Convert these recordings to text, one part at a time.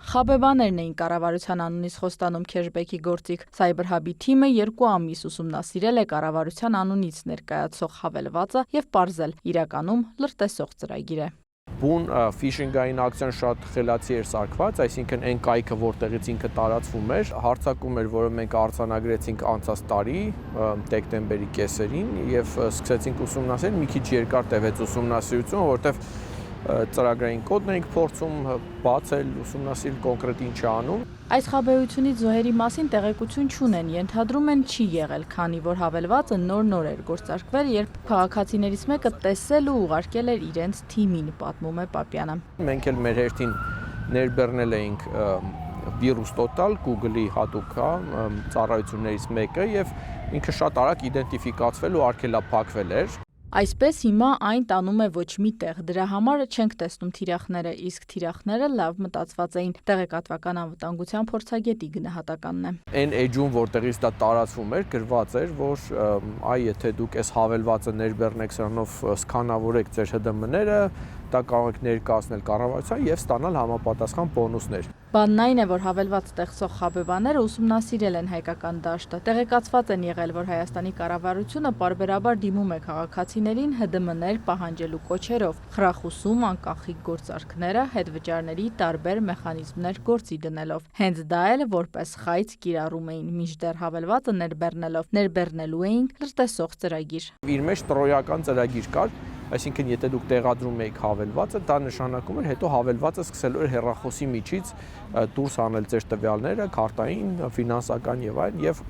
Խաբեբաներն էին կառավարության անունից խոստանում քեշբեքի գործիք։ Cyber Hub-ի թիմը 2 ամիս ուսումնասիրել է կառավարության անունից ներկայացող հավելվածը եւ պարզել իրականում լրտեսող ծրագիր է։ Բուն ֆիշինգային ակցիան շատ խելացի էր սարքված, այսինքն այն կայքը, որտեղից ինքը տարածվում էր, հարձակում էր, որը մենք արձանագրեցինք անցած տարի դեկտեմբերի կեսերին եւ սկսեցինք ուսումնասիրել, մի քիչ երկար տևեց ուսումնասիրությունը, որովհետեւ ծրագրային կոդն էինք փորձում բացել, ուսումնասիրել կոնկրետ ինչ է անում։ Այս խաբեությունից զոհերի մասին տեղեկություն չունեն, ենթադրում են չի եղել, քանի որ հավելվածը նոր էր գործարկվել, երբ քաղաքացիներից մեկը տեսել ու ուղարկել էր իրենց թիմին, պատմում է Պապյանը։ Մենք էլ մեր հերթին ներբեռնել էինք Virus Total, Google-ի հատուկ ծառայություններից մեկը եւ ինքը շատ արագ իդենտիֆիկացվել ու արգելափակվել էր։ Այսպես հիմա այն տանում է ոչ մի տեղ, դրա համար չենք տեսնում թիրախները, իսկ թիրախները լավ մտածված էին, տեղեկատվական անվտանգության փորձագետի գնահատականն է։ Այն էջում, որտեղից դա տարածվում էր, գրված էր, որ եթե դուք այս հավելվածը ներբեռնեք, սրանով սկանավորեք ձեր ՀԴՄ-ները, դա կարող եք ներկայացնել կառավարության եւ ստանալ համապատասխան բոնուսներ։ Բանն այն է, որ հավելված ստեղծող խաբեբաները ուսումնասիրել են հայկական դաշտը, տեղեկացված են եղել, որ Հայաստանի կառավարությունը պարբերաբար դիմում է քաղաքացիներին ՀԴՄ-ներ պահանջելու կոչերով, խրախուսում անկանխիկ գործարքները, հետվճարների տարբեր մեխանիզմներ գործի դնելով։ Հենց դա էլ որպես խայծ կիրառում էին, մինչդեռ հավելվածը ներբեռնելու էինք լրտեսող ծրագիր։ Իր մեջ տրոյական ծրագիր կար, այսինքն եթե դուք տեղադրում եք հավելվածը, դա նշանակում էր հետո հավելվածը սկսելու էր հեռախոսի միջից դուրս հանել ձեր տվյալները, քարտային, ֆինանսական եւ այլն եւ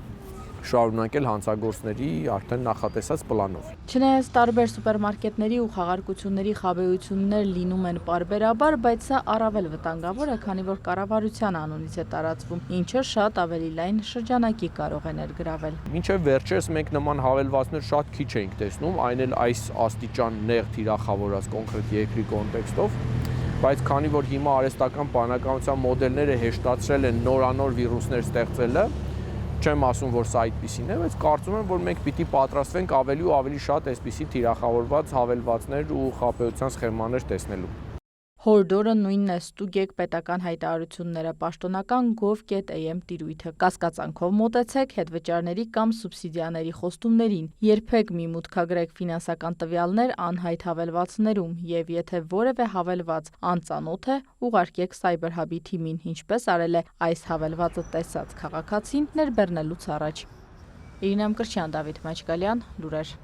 շարունակել հանցագործների արդեն նախատեսած պլանով։ Չնայած տարբեր սուպերմարկետների ու խաղարկությունների խաբեություններ լինում են պարբերաբար, բայց սա առավել վտանգավոր է, քանի որ կառավարության անունից է տարածվում, ինչը շատ ավելի լայն շրջանակի կարող է ներգրավել։ Մինչև վերջերս մենք նման հավելվածներ շատ քիչ էինք տեսնում, այն էլ այս աստիճան նեղ թիրախավորած կոնկրետ երկրի կոնտեքստով, բայց քանի որ հիմա արհեստական բանականության մոդելները հեշտացրել են նորանոր վիրուսներ ստեղծելը, չեմ ասում, որ սա այդպիսին է, բայց կարծում եմ, որ մենք պիտի պատրաստվենք ավելի ու ավելի շատ այսպիսի թիրախավորված հավելվածներ ու խաբեության սխեմաներ տեսնելու։ Հորդորը նույնն է, ստուգեք պետական հայտարարությունները, պաշտոնական gov.am տիրույթը, կասկածանքով մոտեցեք հետվճարների կամ սուբսիդիաների խոստումներին, երբեք մի մուտքագրեք ֆինանսական տվյալներ անհայտ հավելվածներում եւ եթե որևէ հավելված անծանոթ է, ուղարկեք Cyber Hub-ի թիմին, ինչպես արել է այս հավելվածը տեսած քաղաքացին ներբեռնելուց առաջ։ Իրինա Մկրտչյան, Դավիթ Մաչկալյան, լուրեր։